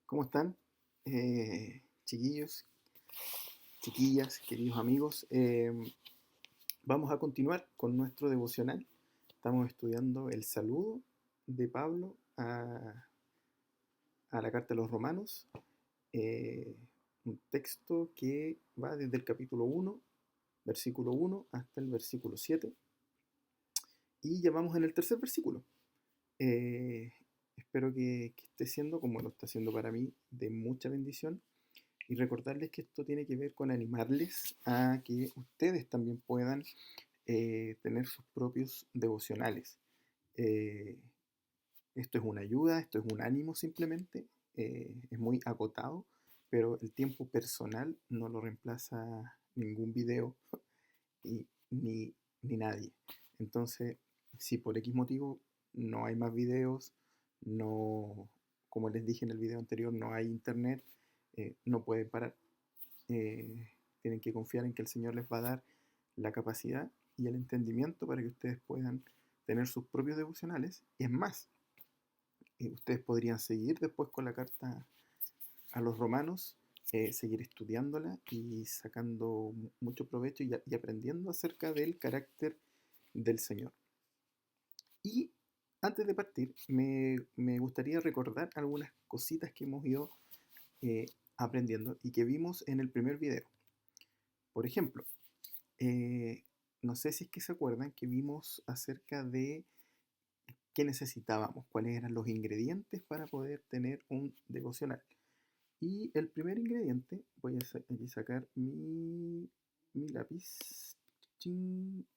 ¿Cómo están? Chiquillos, chiquillas, queridos amigos. Vamos a continuar con nuestro devocional. Estamos estudiando el saludo de Pablo a la carta a los romanos. eh, un texto que va desde el capítulo 1, versículo 1 hasta el versículo 7. Y ya vamos en el tercer versículo. Eh, Espero que esté siendo, como lo está haciendo para mí, de mucha bendición. Y recordarles que esto tiene que ver con animarles a que ustedes también puedan tener sus propios devocionales. Eh, Esto es una ayuda, esto es un ánimo simplemente, es muy acotado, pero el tiempo personal no lo reemplaza ningún video y, ni nadie. Entonces, si por X motivo no hay más videos, no, como les dije en el video anterior, no hay internet, no pueden parar. Tienen que confiar en que el Señor les va a dar la capacidad y el entendimiento para que ustedes puedan tener sus propios devocionales. Y es más, ustedes podrían seguir después con la carta a los romanos, seguir estudiándola y sacando mucho provecho y aprendiendo acerca del carácter del Señor. Y antes de partir, me gustaría recordar algunas cositas que hemos ido eh, aprendiendo y que vimos en el primer video. Por ejemplo, eh, no sé si es que se acuerdan que vimos acerca de qué necesitábamos, cuáles eran los ingredientes para poder tener un devocional. Y el primer ingrediente, voy a aquí sacar mi lápiz. Chin.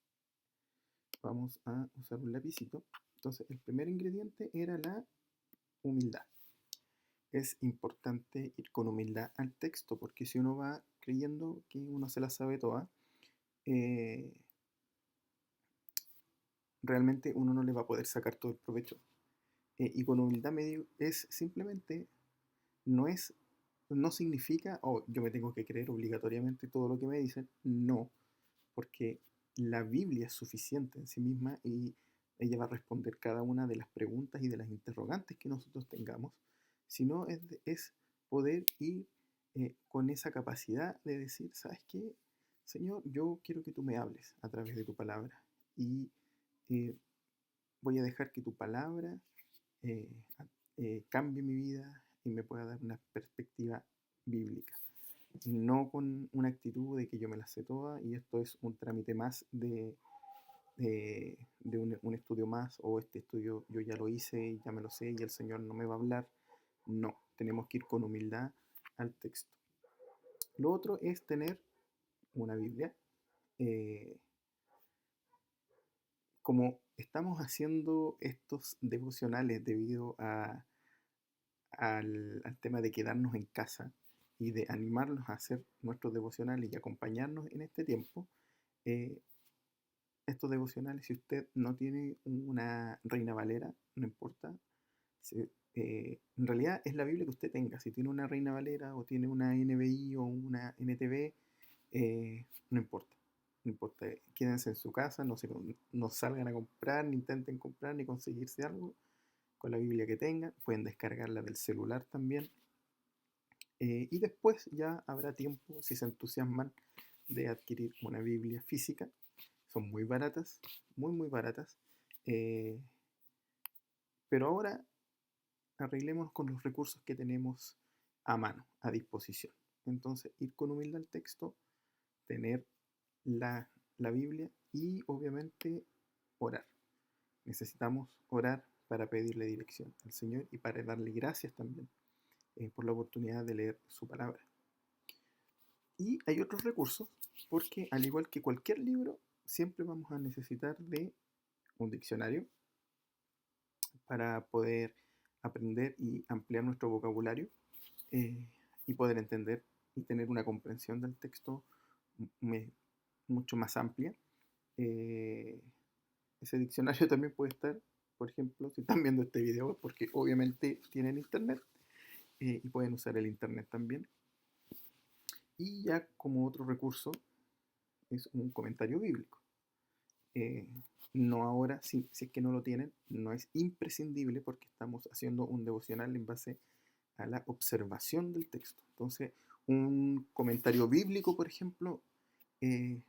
Vamos a usar un lapicito. Entonces, el primer ingrediente era la humildad. Es importante ir con humildad al texto, porque si uno va creyendo que uno se la sabe toda, eh, realmente uno no le va a poder sacar todo el provecho. Y con humildad medio es simplemente, no es, no significa, oh, yo me tengo que creer obligatoriamente todo lo que me dicen, no, porque la Biblia es suficiente en sí misma y ella va a responder cada una de las preguntas y de las interrogantes que nosotros tengamos, sino es poder ir con esa capacidad de decir, ¿sabes qué? Señor, yo quiero que tú me hables a través de tu palabra y eh, voy a dejar que tu palabra eh, cambie mi vida y me pueda dar una perspectiva bíblica. No con una actitud de que yo me la sé toda y esto es un trámite más de un estudio más, o este estudio yo ya lo hice y ya me lo sé y el Señor no me va a hablar. No, tenemos que ir con humildad al texto. Lo otro es tener una Biblia. eh, Como estamos haciendo estos devocionales debido al tema de quedarnos en casa y de animarnos a hacer nuestros devocionales y acompañarnos en este tiempo, eh, estos devocionales, si usted no tiene una Reina Valera, no importa. En realidad es la Biblia que usted tenga. Si tiene una Reina Valera o tiene una NBI o una NTV, no importa. No importa. Quédense en su casa, no salgan a comprar, ni intenten comprar, ni conseguirse algo con la Biblia que tengan. Pueden descargarla del celular también. Y después ya habrá tiempo, si se entusiasman, de adquirir una Biblia física. Son muy baratas, muy, muy baratas. Eh, pero ahora arreglemos con los recursos que tenemos a mano, a disposición. Entonces, ir con humildad al texto, tener la Biblia y obviamente orar. Necesitamos orar para pedirle dirección al Señor y para darle gracias también por la oportunidad de leer su palabra. Y hay otros recursos, porque al igual que cualquier libro, siempre vamos a necesitar de un diccionario para poder aprender y ampliar nuestro vocabulario, eh, y poder entender y tener una comprensión del texto mucho más amplia. Eh, Ese diccionario también puede estar, por ejemplo, si están viendo este video, porque obviamente tienen internet, y pueden usar el internet también. Y ya como otro recurso es un comentario bíblico. Eh, no ahora, si es que no lo tienen, no es imprescindible porque estamos haciendo un devocional en base a la observación del texto. Entonces, un comentario bíblico, por ejemplo,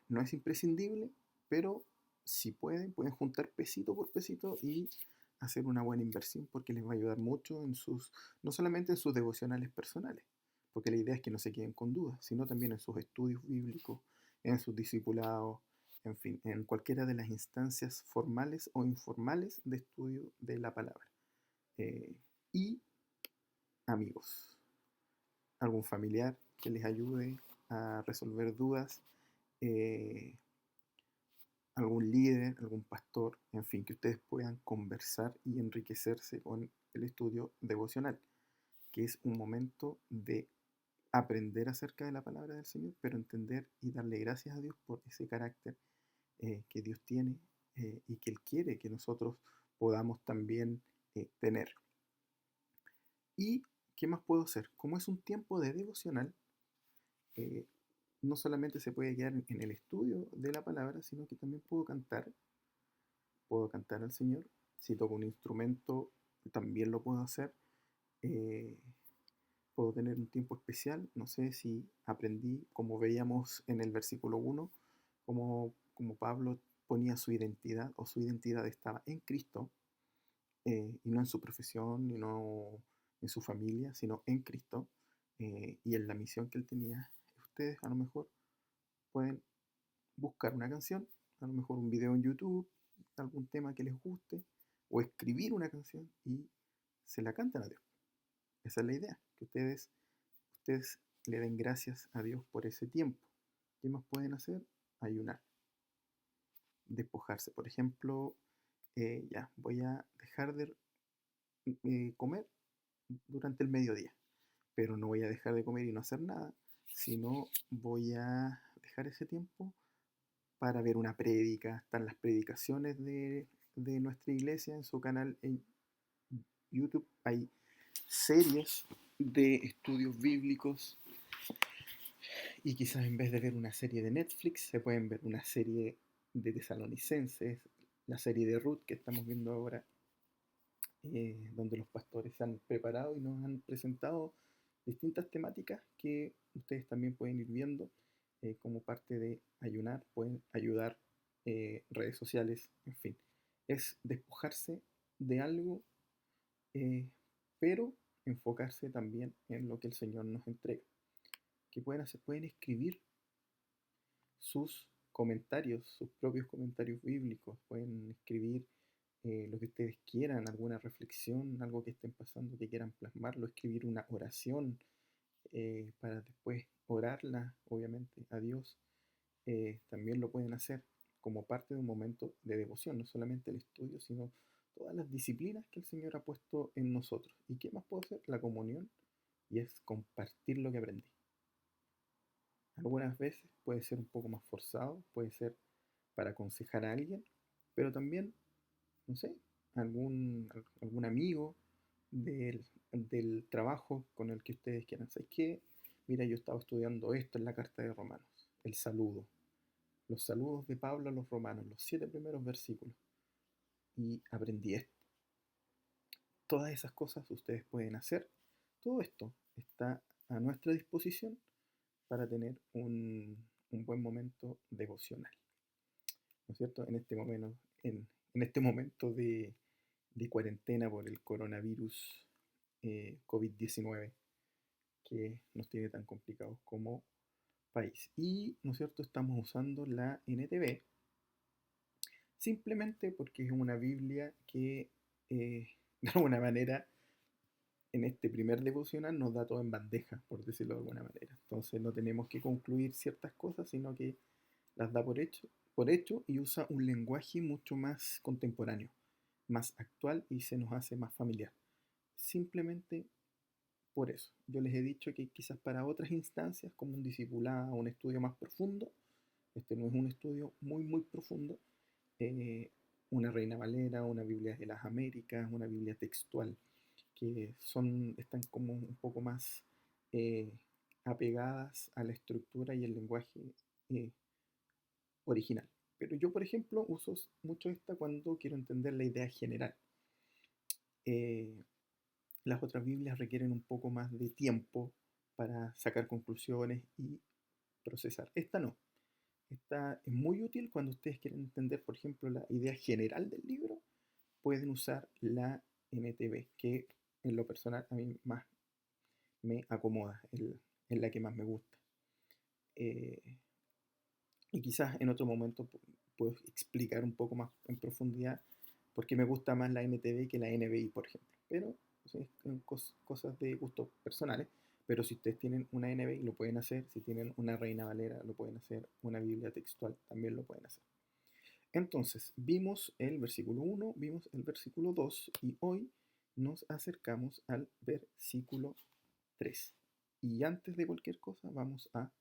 no es imprescindible, pero si pueden juntar pesito por pesito y hacer una buena inversión porque les va a ayudar mucho en sus, no solamente en sus devocionales personales, porque la idea es que no se queden con dudas, sino también en sus estudios bíblicos, en sus discipulados, en fin, en cualquiera de las instancias formales o informales de estudio de la palabra. Eh, y amigos, algún familiar que les ayude a resolver dudas, eh, algún líder, algún pastor, en fin, que ustedes puedan conversar y enriquecerse con el estudio devocional, que es un momento de aprender acerca de la palabra del Señor, pero entender y darle gracias a Dios por ese carácter que Dios tiene y que Él quiere que nosotros podamos también tener. ¿Y qué más puedo hacer? Como es un tiempo de devocional, eh, no solamente se puede quedar en el estudio de la palabra, sino que también puedo cantar al Señor. Si toco un instrumento, también lo puedo hacer. Eh, Puedo tener un tiempo especial. No sé si aprendí, como veíamos en el versículo 1, como Pablo ponía su identidad o su identidad estaba en Cristo y no en su profesión, y no en su familia, sino en Cristo y en la misión que él tenía. Ustedes a lo mejor pueden buscar una canción, a lo mejor un video en YouTube, algún tema que les guste, o escribir una canción y se la cantan a Dios. Esa es la idea, que ustedes le den gracias a Dios por ese tiempo. ¿Qué más pueden hacer? Ayunar, despojarse. Por ejemplo, ya, voy a dejar de comer durante el mediodía, pero no voy a dejar de comer y no hacer nada, sino voy a dejar ese tiempo para ver una prédica. Están las predicaciones de nuestra iglesia en su canal en YouTube. Hay series de estudios bíblicos y quizás en vez de ver una serie de Netflix, se pueden ver una serie de Tesalonicenses, la serie de Ruth que estamos viendo ahora, donde los pastores se han preparado y nos han presentado distintas temáticas que ustedes también pueden ir viendo como parte de ayunar, pueden ayudar redes sociales, en fin. Es despojarse de algo, eh, pero enfocarse también en lo que el Señor nos entrega. ¿Qué pueden hacer? Pueden escribir sus comentarios, sus propios comentarios bíblicos, pueden escribir lo que ustedes quieran, alguna reflexión, algo que estén pasando, que quieran plasmarlo, escribir una oración para después orarla, obviamente, a Dios. También lo pueden hacer como parte de un momento de devoción, no solamente el estudio, sino todas las disciplinas que el Señor ha puesto en nosotros. ¿Y qué más puedo hacer? La comunión, y es compartir lo que aprendí. Algunas veces puede ser un poco más forzado, puede ser para aconsejar a alguien, pero también, no sé, algún amigo del trabajo con el que ustedes quieran. ¿Sabes qué? Mira, yo estaba estudiando esto en la carta de Romanos, el saludo, los saludos de Pablo a los romanos, los 7 primeros versículos, y aprendí esto. Todas esas cosas ustedes pueden hacer. Todo esto está a nuestra disposición para tener un buen momento devocional, ¿no es cierto? En este momento de cuarentena por el coronavirus COVID-19 que nos tiene tan complicados como país. Y, ¿no es cierto?, estamos usando la NTV simplemente porque es una Biblia que, de alguna manera, en este primer devocional nos da todo en bandeja, por decirlo de alguna manera. Entonces no tenemos que concluir ciertas cosas, sino que las da por hecho y usa un lenguaje mucho más contemporáneo, más actual y se nos hace más familiar. Simplemente por eso. Yo les he dicho que quizás para otras instancias, como un discipulado, un estudio más profundo, este no es un estudio muy, muy profundo, eh, una Reina Valera, una Biblia de las Américas, una Biblia textual, que están como un poco más eh, apegadas a la estructura y el lenguaje eh, original. Pero yo, por ejemplo, uso mucho esta cuando quiero entender la idea general. Eh, Las otras Biblias requieren un poco más de tiempo para sacar conclusiones y procesar. Esta no. Esta es muy útil cuando ustedes quieren entender, por ejemplo, la idea general del libro. Pueden usar la NTV, que en lo personal a mí más me acomoda, es la que más me gusta. Eh, y quizás en otro momento puedo explicar un poco más en profundidad por qué me gusta más la NTV que la NBI, por ejemplo. Pero son cosas de gustos personales. Pero si ustedes tienen una NBI, lo pueden hacer. Si tienen una Reina Valera, lo pueden hacer. Una Biblia textual, también lo pueden hacer. Entonces, vimos el versículo 1, vimos el versículo 2 y hoy nos acercamos al versículo 3. Y antes de cualquier cosa vamos a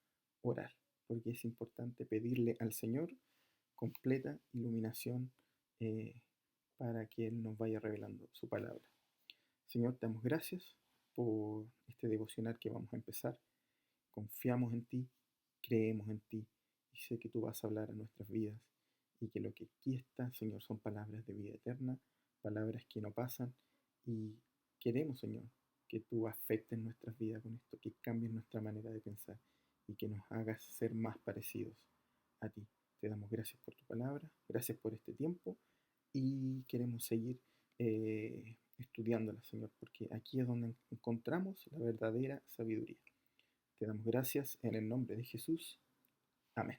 orar, porque es importante pedirle al Señor completa iluminación eh, para que Él nos vaya revelando su palabra. Señor, te damos gracias por este devocional que vamos a empezar. Confiamos en ti, creemos en ti y sé que tú vas a hablar a nuestras vidas y que lo que aquí está, Señor, son palabras de vida eterna, palabras que no pasan y queremos, Señor, que tú afectes nuestras vidas con esto, que cambies nuestra manera de pensar y que nos hagas ser más parecidos a ti. Te damos gracias por tu palabra, gracias por este tiempo y queremos seguir estudiándola, Señor, porque aquí es donde encontramos la verdadera sabiduría. Te damos gracias en el nombre de Jesús. Amén.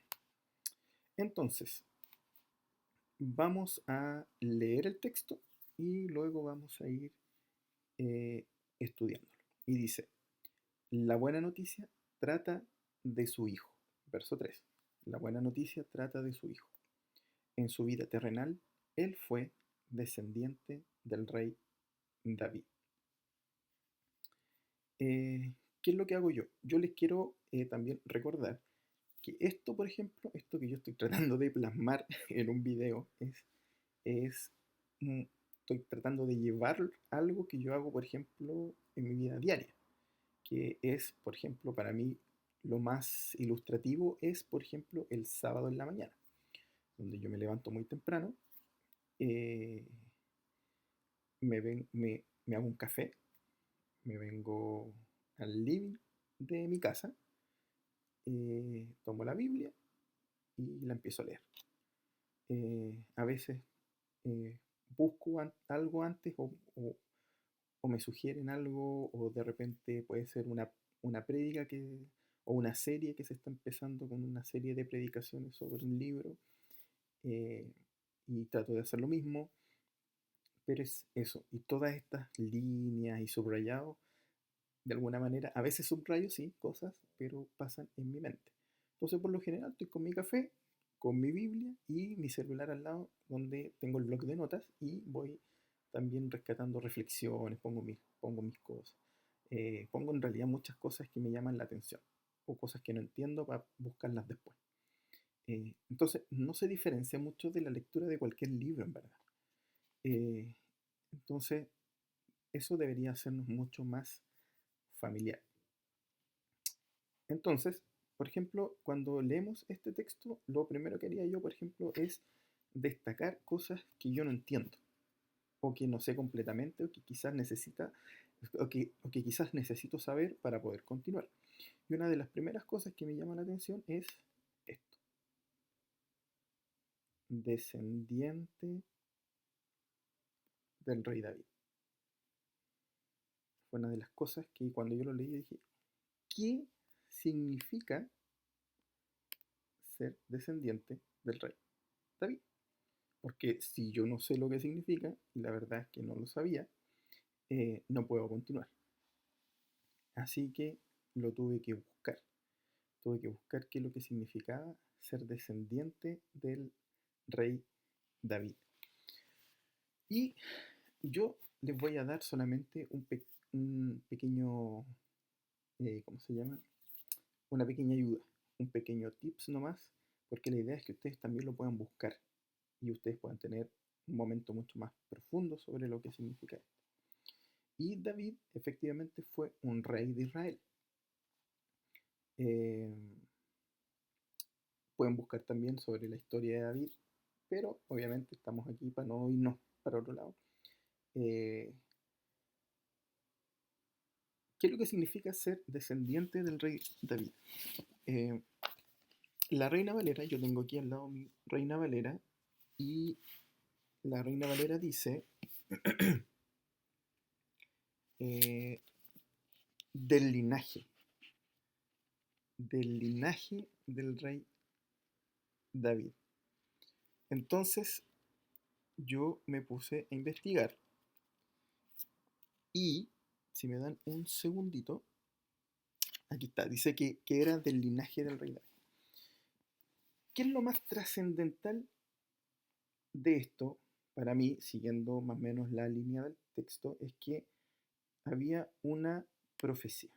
Entonces, vamos a leer el texto y luego vamos a ir estudiándolo. Y dice, la buena noticia trata de su hijo. Verso 3. La buena noticia trata de su hijo. En su vida terrenal, él fue descendiente del rey David. ¿Qué es lo que hago yo? Yo les quiero también recordar que esto, por ejemplo, esto que yo estoy tratando de plasmar en un video es estoy tratando de llevar algo que yo hago, por ejemplo, en mi vida diaria, que es, por ejemplo, para mí lo más ilustrativo es, por ejemplo, el sábado en la mañana, donde yo me levanto muy temprano, eh, me hago un café, me vengo al living de mi casa, tomo la Biblia y la empiezo a leer. A veces eh, busco algo antes o me sugieren algo o de repente puede ser una prédica o una serie que se está empezando con una serie de predicaciones sobre un libro eh, y trato de hacer lo mismo, pero es eso, y todas estas líneas y subrayados, de alguna manera, a veces subrayo, sí, cosas, pero pasan en mi mente. Entonces, por lo general, estoy con mi café, con mi Biblia y mi celular al lado, donde tengo el bloc de notas y voy también rescatando reflexiones, pongo mis cosas. Pongo en realidad muchas cosas que me llaman la atención o cosas que no entiendo para buscarlas después. Entonces, no se diferencia mucho de la lectura de cualquier libro, en verdad. Eh, entonces, eso debería hacernos mucho más familiar. Entonces, por ejemplo, cuando leemos este texto, lo primero que haría yo, por ejemplo, es destacar cosas que yo no entiendo, o que no sé completamente, o que quizás necesito saber para poder continuar. Y una de las primeras cosas que me llama la atención es esto. Descendiente del rey David. Fue una de las cosas que cuando yo lo leí dije, ¿qué significa ser descendiente del rey David? Porque si yo no sé lo que significa, y la verdad es que no lo sabía, no puedo continuar. Así que lo tuve que buscar. Tuve que buscar qué es lo que significaba ser descendiente del rey David. Y yo les voy a dar solamente un pequeño, ¿cómo se llama? Una pequeña ayuda, un pequeño tips nomás, porque la idea es que ustedes también lo puedan buscar y ustedes puedan tener un momento mucho más profundo sobre lo que significa esto. Y David efectivamente fue un rey de Israel. Eh, Pueden buscar también sobre la historia de David, pero obviamente estamos aquí para no irnos para otro lado. Eh, ¿Qué es lo que significa ser descendiente del rey David? Eh, la Reina Valera, yo tengo aquí al lado mi Reina Valera, y la Reina Valera dice eh, del linaje del rey David. Entonces yo me puse a investigar y, si me dan un segundito, aquí está, dice que era del linaje del rey David. ¿Qué es lo más trascendental de esto? Para mí, siguiendo más o menos la línea del texto, es que había una profecía.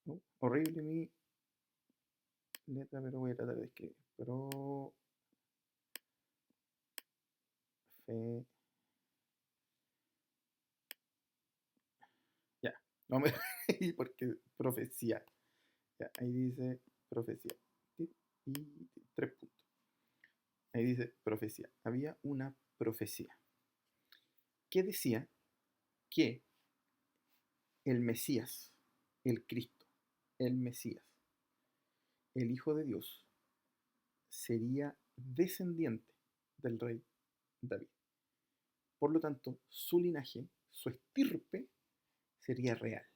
¿No? Horrible mi letra, pero voy a tratar de escribir. Fe. Ya, no me. Porque profecía. Ya, ahí dice profecía. Y 3 puntos. Ahí dice profecía. Había una profecía que decía que el Mesías, el Cristo, el Mesías, el Hijo de Dios, sería descendiente del rey David. Por lo tanto, su linaje, su estirpe, sería real.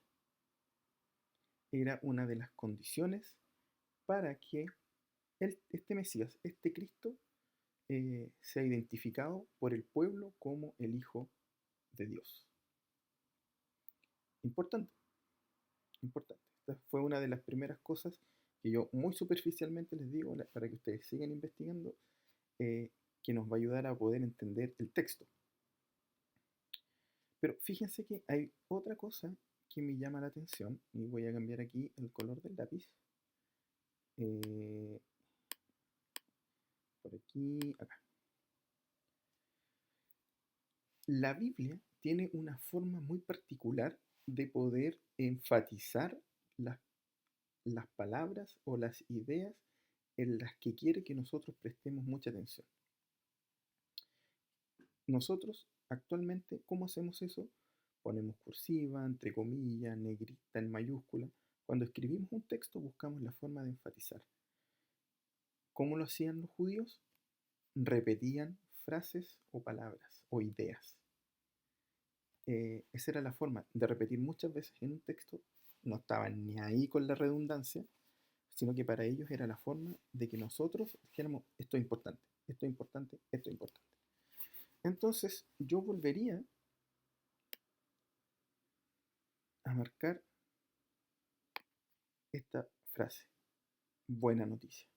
Era una de las condiciones para que este Mesías, este Cristo, sea identificado por el pueblo como el Hijo de Dios. Importante, importante. Esta fue una de las primeras cosas que yo muy superficialmente les digo para que ustedes sigan investigando, que nos va a ayudar a poder entender el texto. Pero fíjense que hay otra cosa que me llama la atención, y voy a cambiar aquí el color del lápiz. Eh, por aquí, acá. La Biblia tiene una forma muy particular de poder enfatizar las, las palabras o las ideas en las que quiere que nosotros prestemos mucha atención. Nosotros actualmente, ¿cómo hacemos eso? Ponemos cursiva, entre comillas, negrita, en mayúscula. Cuando escribimos un texto buscamos la forma de enfatizar. ¿Cómo lo hacían los judíos? Repetían frases o palabras o ideas. Esa era la forma de repetir muchas veces en un texto. No estaban ni ahí con la redundancia, sino que para ellos era la forma de que nosotros dijéramos esto es importante, esto es importante, esto es importante. Entonces yo volvería a marcar esta frase, buena noticia,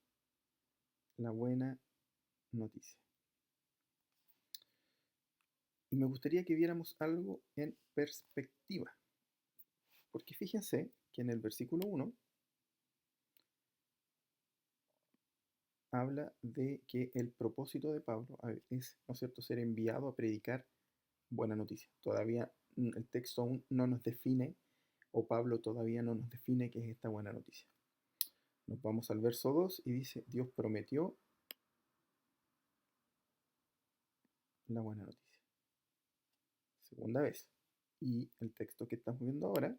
la buena noticia. Y me gustaría que viéramos algo en perspectiva, porque fíjense que en el versículo 1 habla de que el propósito de Pablo es, ¿no es cierto?, ser enviado a predicar buena noticia. Todavía el texto aún no nos define, o Pablo todavía no nos define qué es esta buena noticia. Nos vamos al verso 2 y dice, Dios prometió la buena noticia. Segunda vez. Y el texto que estamos viendo ahora,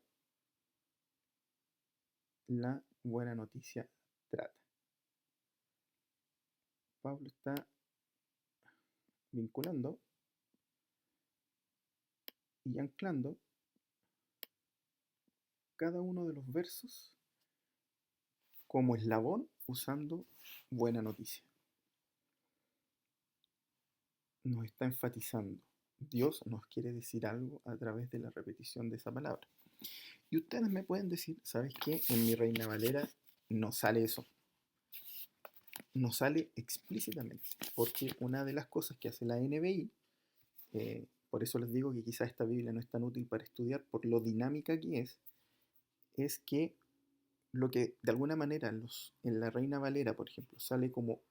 la buena noticia trata. Pablo está vinculando y anclando cada uno de los versos como eslabón usando buena noticia. Nos está enfatizando. Dios nos quiere decir algo a través de la repetición de esa palabra. Y ustedes me pueden decir, ¿sabes qué? En mi Reina Valera no sale eso. No sale explícitamente. Porque una de las cosas que hace la NBI, por eso les digo que quizás esta Biblia no es tan útil para estudiar por lo dinámica que es que lo que de alguna manera en la Reina Valera, por ejemplo, sale como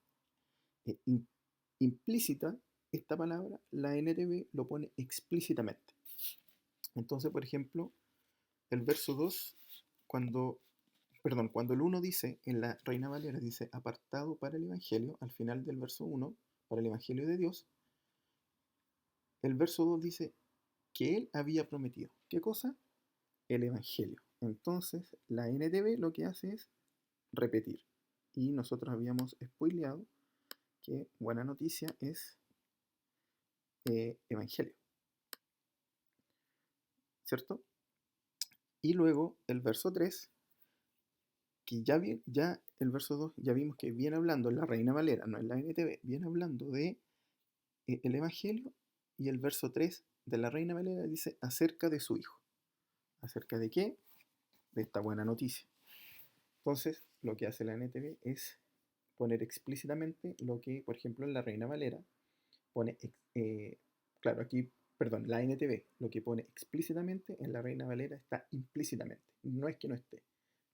eh, implícita, esta palabra, la NTV lo pone explícitamente. Entonces, por ejemplo, el verso 2, cuando el 1 dice, en la Reina Valera dice, apartado para el Evangelio, al final del verso 1, para el Evangelio de Dios, el verso 2 dice que él había prometido. ¿Qué cosa? el Evangelio. Entonces, la NTV lo que hace es repetir. Y nosotros habíamos spoileado que buena noticia es Evangelio, ¿cierto? Y luego el verso 3, que ya el verso 2 ya vimos que viene hablando en la Reina Valera, no en la NTV, viene hablando de el Evangelio, y el verso 3 de la Reina Valera dice acerca de su Hijo. ¿Acerca de qué? De esta buena noticia. Entonces, lo que hace la NTV es poner explícitamente lo que, por ejemplo, en la Reina Valera pone, claro, aquí, perdón, la NTV, lo que pone explícitamente en la Reina Valera está implícitamente. No es que no esté,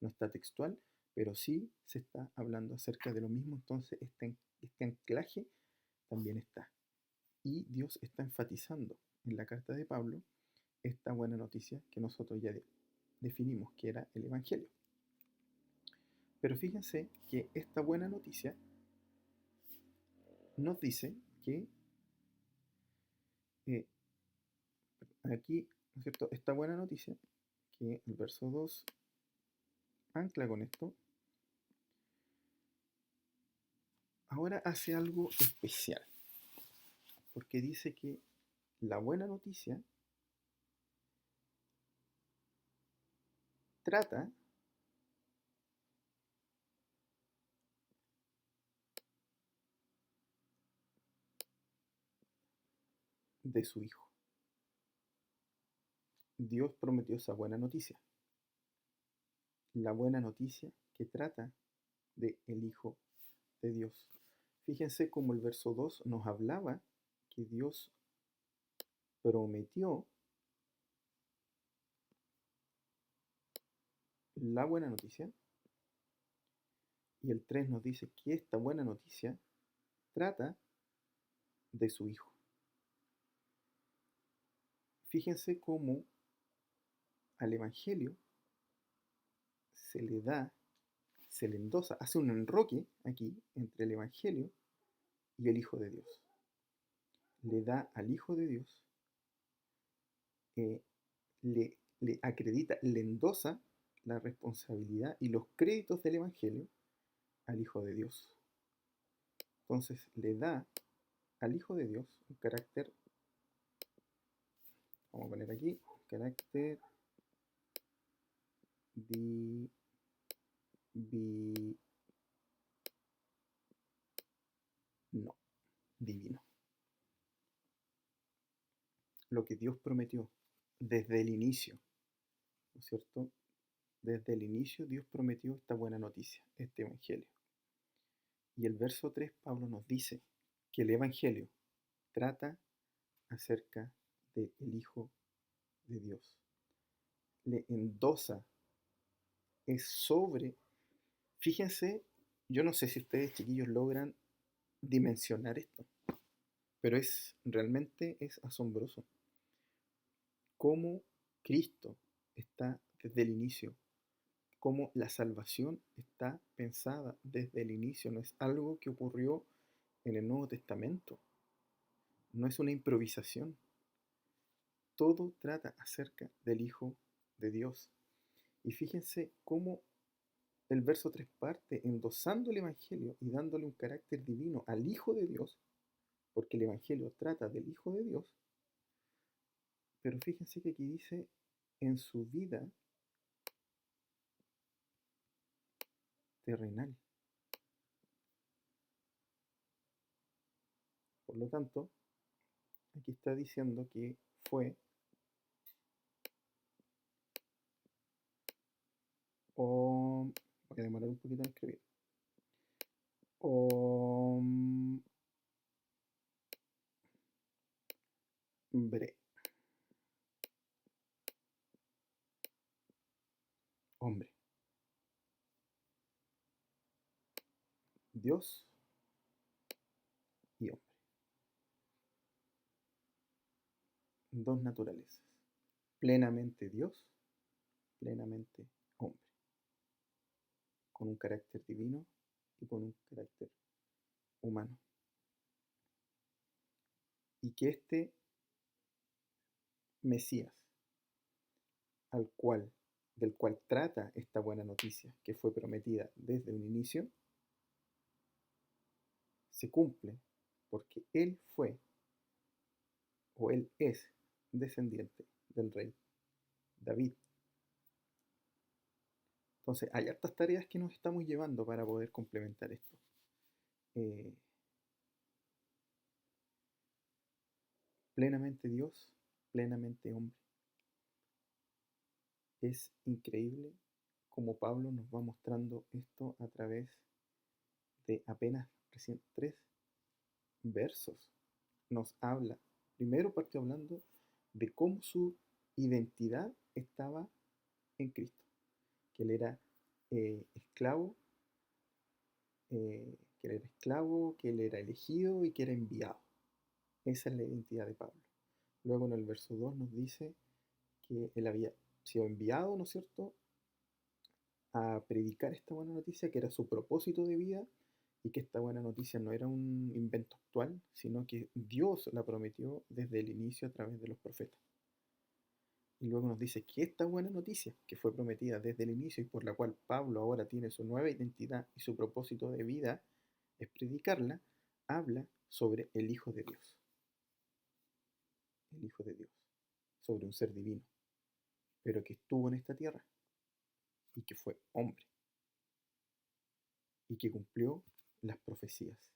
no está textual, pero sí se está hablando acerca de lo mismo, entonces este anclaje también está. Y Dios está enfatizando en la carta de Pablo esta buena noticia que nosotros ya definimos que era el Evangelio. Pero fíjense que esta buena noticia nos dice que eh, aquí, ¿no es cierto? Esta buena noticia, que el verso 2 ancla con esto, ahora hace algo especial, porque dice que la buena noticia trata de su Hijo. Dios prometió esa buena noticia. La buena noticia que trata de el Hijo de Dios. Fíjense cómo el verso 2 nos hablaba que Dios prometió la buena noticia, y el 3 nos dice que esta buena noticia trata de su Hijo. Fíjense cómo al Evangelio se le da, se le endosa, hace un enroque aquí entre el Evangelio y el Hijo de Dios. Le da al Hijo de Dios, le acredita, le endosa la responsabilidad y los créditos del Evangelio al Hijo de Dios. Entonces le da al Hijo de Dios un carácter, vamos a poner aquí, carácter no, divino. Lo que Dios prometió desde el inicio, ¿no es cierto? Desde el inicio Dios prometió esta buena noticia, este Evangelio. Y el verso 3, Pablo nos dice que el Evangelio trata acerca del Hijo de Dios. Le endosa, es sobre. Fíjense, yo no sé si ustedes chiquillos logran dimensionar esto, pero realmente es asombroso cómo Cristo está desde el inicio, cómo la salvación está pensada desde el inicio, no es algo que ocurrió en el Nuevo Testamento, no es una improvisación, todo trata acerca del Hijo de Dios. Y fíjense cómo el verso 3 parte endosando el Evangelio y dándole un carácter divino al Hijo de Dios, porque el Evangelio trata del Hijo de Dios, pero fíjense que aquí dice en su vida terrenal. Por lo tanto, aquí está diciendo que fue voy a demorar un poquito en escribir. Hombre. Hombre. Dios y hombre. Dos naturalezas. Plenamente Dios, plenamente hombre. Con un carácter divino y con un carácter humano. Y que este Mesías al cual, del cual trata esta buena noticia que fue prometida desde un inicio, se cumple porque Él fue o Él es descendiente del rey David. Entonces, hay hartas tareas que nos estamos llevando para poder complementar esto. Eh, Plenamente Dios, plenamente hombre. Es increíble cómo Pablo nos va mostrando esto a través de apenas recién 3 versos. Nos habla, primero parte hablando de cómo su identidad estaba en Cristo, que él era esclavo, que él era elegido y que era enviado. Esa es la identidad de Pablo. Luego en el verso 2 nos dice que él había sido enviado, ¿no es cierto?, a predicar esta buena noticia, que era su propósito de vida, y que esta buena noticia no era un invento actual, sino que Dios la prometió desde el inicio a través de los profetas. Y luego nos dice que esta buena noticia, que fue prometida desde el inicio y por la cual Pablo ahora tiene su nueva identidad y su propósito de vida es predicarla, habla sobre el Hijo de Dios. El Hijo de Dios, sobre un ser divino, pero que estuvo en esta tierra y que fue hombre y que cumplió las profecías,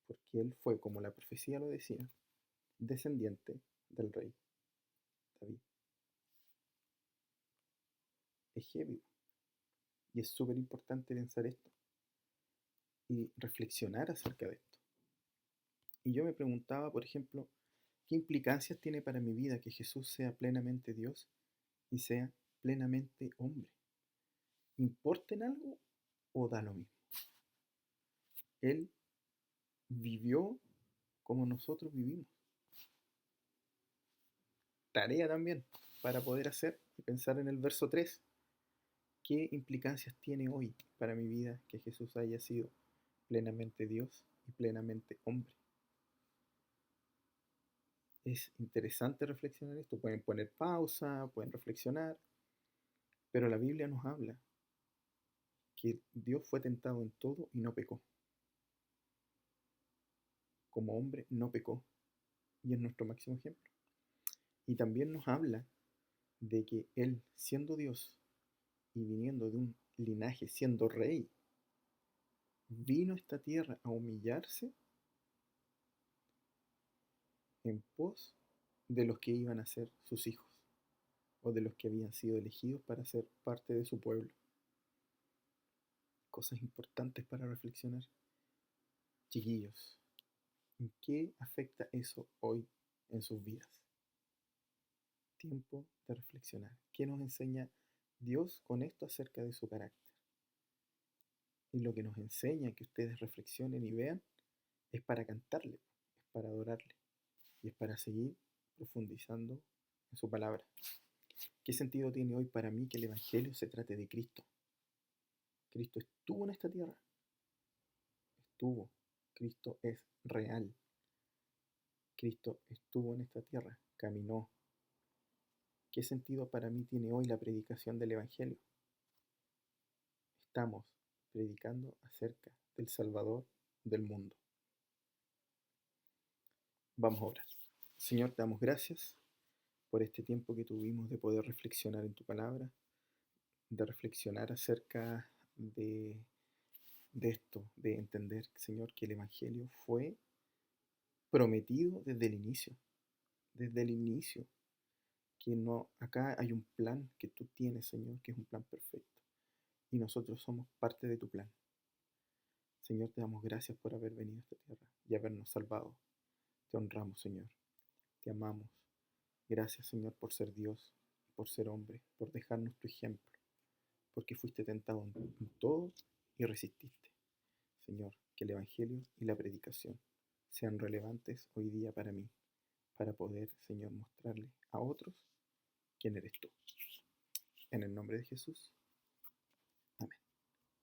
porque él fue, como la profecía lo decía, descendiente del rey David. Es heavy y es súper importante pensar esto y reflexionar acerca de esto. Y yo me preguntaba, por ejemplo, ¿qué implicancias tiene para mi vida que Jesús sea plenamente Dios y sea plenamente hombre? ¿Importa en algo o da lo mismo? Él vivió como nosotros vivimos. Tarea también para poder hacer y pensar en el verso 3. ¿Qué implicancias tiene hoy para mi vida que Jesús haya sido plenamente Dios y plenamente hombre? Es interesante reflexionar esto. Pueden poner pausa, pueden reflexionar, pero la Biblia nos habla que Dios fue tentado en todo y no pecó. Como hombre no pecó y es nuestro máximo ejemplo. Y también nos habla de que Él, siendo Dios y viniendo de un linaje, siendo rey, vino a esta tierra a humillarse en pos de los que iban a ser sus hijos o de los que habían sido elegidos para ser parte de su pueblo. Cosas importantes para reflexionar. Chiquillos, ¿en qué afecta eso hoy en sus vidas? Tiempo de reflexionar. ¿Qué nos enseña Dios con esto acerca de su carácter? Y lo que nos enseña que ustedes reflexionen y vean es para cantarle, es para adorarle y es para seguir profundizando en su palabra. ¿Qué sentido tiene hoy para mí que el Evangelio se trate de Cristo? Cristo estuvo en esta tierra, estuvo. Cristo es real. Cristo estuvo en esta tierra, caminó. ¿Qué sentido para mí tiene hoy la predicación del Evangelio? Estamos predicando acerca del Salvador del mundo. Vamos a orar. Señor, te damos gracias por este tiempo que tuvimos de poder reflexionar en tu palabra, de reflexionar acerca de esto, de entender, Señor, que el Evangelio fue prometido desde el inicio, que no, acá hay un plan que tú tienes, Señor, que es un plan perfecto, y nosotros somos parte de tu plan. Señor, te damos gracias por haber venido a esta tierra y habernos salvado. Te honramos, Señor, te amamos. Gracias, Señor, por ser Dios, por ser hombre, por dejarnos tu ejemplo, porque fuiste tentado en todo y resististe. Señor, que el Evangelio y la predicación sean relevantes hoy día para mí, para poder, Señor, mostrarle a otros quién eres tú. En el nombre de Jesús.